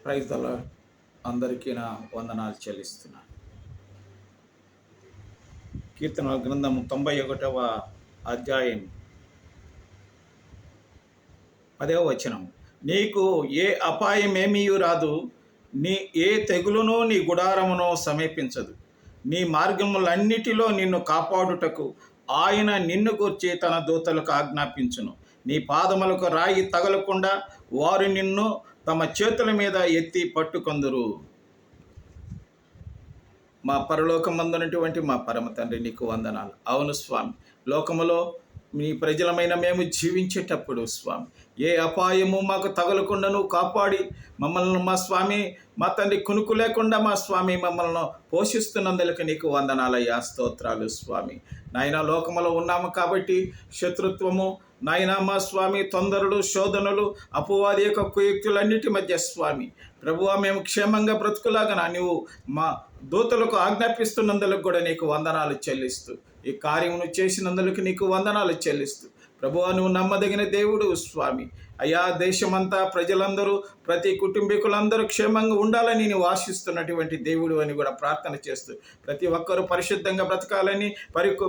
Praise the lord. అందరికీ నా వందనాలు చెల్లిస్తున్నాను. కీర్తనల గ్రంథం 91వ అధ్యాయం 10వ వచనం. నీకు ఏ అపాయమేమీ రాదు, ఏ తెగులును నీ గుడారమును సమీపించదు. నీ మార్గములన్నిటిలో నిన్ను కాపాడుటకు ఆయన నిన్ను గూర్చి తన దూతలకు ఆజ్ఞాపించును. నీ పాదములకు రాయి తగలకుండా వారు నిన్ను తమ చేతుల మీద ఎత్తి పట్టుకొందురు. మా పరలోకమందునటువంటి మా పరమ తండ్రి, నీకు వందనాలు. అవును స్వామి, లోకములో మీ ప్రజలమైన మేము జీవించేటప్పుడు స్వామి, ఏ అపాయము మాకు తగలకుండాను కాపాడి మమ్మల్ని మా స్వామి, మా తండ్రి, కునుకు లేకుండా మా స్వామి మమ్మల్ని పోషిస్తున్నందులకు నీకు వందనాలయ్యా, స్తోత్రాలు స్వామి. నాయన, లోకములో ఉన్నాము కాబట్టి శత్రుత్వము, నాయన మా స్వామి, తొందరలు, శోధనలు, అపవాది యొక్క కుయుక్తులన్నిటి మధ్య స్వామి ప్రభువా, మేము క్షేమంగా బ్రతుకులాగా నీవు మా దూతలకు ఆజ్ఞాపిస్తున్నందులకు కూడా నీకు వందనాలు చెల్లిస్తూ, ఈ కార్యమును చేసినందులకు నీకు వందనాలు చెల్లిస్తూ, ప్రభువా నువ్వు నమ్మదగిన దేవుడు స్వామి. అయ్యా, దేశమంతా ప్రజలందరూ, ప్రతి కుటుంబీకులందరూ క్షేమంగా ఉండాలని నేను ఆశిస్తున్నటువంటి దేవుడు అని కూడా ప్రార్థన చేస్తూ, ప్రతి ఒక్కరూ పరిశుద్ధంగా బ్రతకాలని,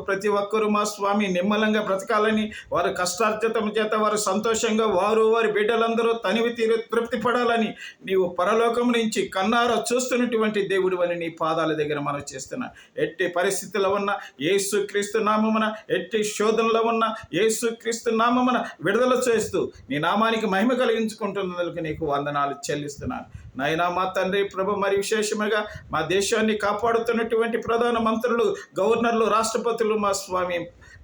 ప్రతి ఒక్కరూ మా స్వామి నిమ్మలంగా బ్రతకాలని, వారి కష్టార్జితం చేత వారు సంతోషంగా వారి బిడ్డలందరూ తనివి తీరు తృప్తి పడాలని నీవు పరలోకం నుంచి కన్నారా చూస్తున్నటువంటి దేవుడు అని నీ పాదాల దగ్గర మనం చేస్తున్నాను. ఎట్టి పరిస్థితుల్లో ఉన్న యేసుక్రీస్తు నామమున, ఎట్టి శోధనలో ఉన్న యేసుక్రీస్తు నామమున విడుదల చేస్తూ నీ నామానికి మహిమ కలిగించుకుంటున్నందుకు నీకు వందనాలు చెల్లిస్తున్నాను. నాయనా మా తండ్రి ప్రభు, మరి విశేషముగా మా దేశాన్ని కాపాడుతున్నటువంటి ప్రధాన మంత్రులు, గవర్నర్లు, రాష్ట్రపతులు, మా స్వామి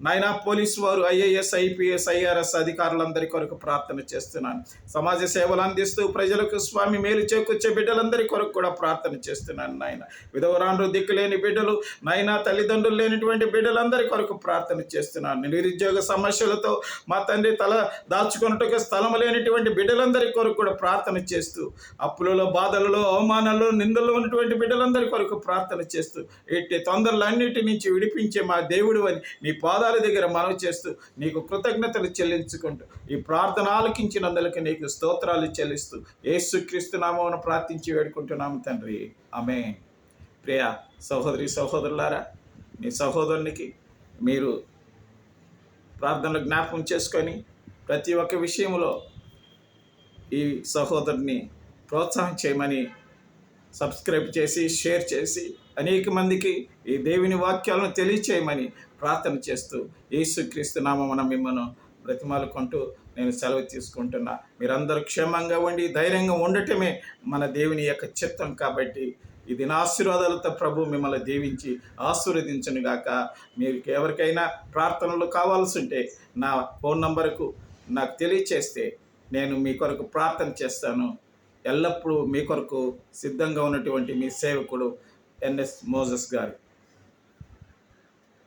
నాయనా పోలీసు వారు, ఐఏఎస్, ఐపీఎస్, ఐఆర్ఎస్ అధికారులందరి కొరకు ప్రార్థన చేస్తున్నాను. సమాజ సేవలు అందిస్తూ ప్రజలకు స్వామి మేలు చేకూర్చే బిడ్డలందరి కొరకు కూడా ప్రార్థన చేస్తున్నాను. నాయన, విధవరాండ్రు, దిక్కులేని బిడ్డలు, నాయనా తల్లిదండ్రులు లేనిటువంటి బిడ్డలందరి కొరకు ప్రార్థన చేస్తున్నాను. నిరుద్యోగ సమస్యలతో మా తండ్రి తల దాచుకున్నట్టుగా స్థలం లేనిటువంటి బిడ్డలందరి కొరకు కూడా ప్రార్థన చేస్తూ, అప్పులలో, బాధలలో, అవమానాలలో, నిందల్లో ఉన్నటువంటి బిడ్డలందరి కొరకు ప్రార్థన చేస్తూ, ఎట్టి తొందరలన్నిటి నుంచి విడిపించే మా దేవుడు అని నీ పాదాల దగ్గర మనవి చేస్తూ నీకు కృతజ్ఞతలు చెల్లించుకుంటూ ఈ ప్రార్థన ఆలకించినందులకు నీకు స్తోత్రాలు చెల్లిస్తూ యేసుక్రీస్తు నామమున ప్రార్థించి వేడుకుంటున్నాము తండ్రి, ఆమేన్. ప్రియ సహోదరి సహోదరులారా, మీ సహోదరునికి మీరు ప్రార్థనలు జ్ఞాపకం చేసుకొని ప్రతి ఒక్క విషయంలో ఈ సహోదరుని ప్రోత్సాహం చేయమని సబ్స్క్రైబ్ చేసి, షేర్ చేసి అనేక మందికి ఈ దేవుని వాక్యాలను తెలియచేయమని ప్రార్థన చేస్తూ యేసుక్రీస్తు నామమున మిమ్మల్ని బ్రతిమాలుకుంటూ నేను సెలవు తీసుకుంటున్నా. మీరందరూ క్షేమంగా ఉండి ధైర్యంగా ఉండటమే మన దేవుని యొక్క చిత్తం. కాబట్టి ఇది నా ఆశీర్వాదాలతో ప్రభు మిమ్మల్ని దీవించి ఆశీర్వదించును గాక. మీరు ఎవరికైనా ప్రార్థనలు కావాల్సి ఉంటే నా ఫోన్ నంబర్కు నాకు తెలియచేస్తే నేను మీ కొరకు ప్రార్థన చేస్తాను. ఎల్లప్పుడూ మీ కొరకు సిద్ధంగా ఉన్నటువంటి మీ సేవకుడు ఎన్ఎస్ మోజెస్ గారు.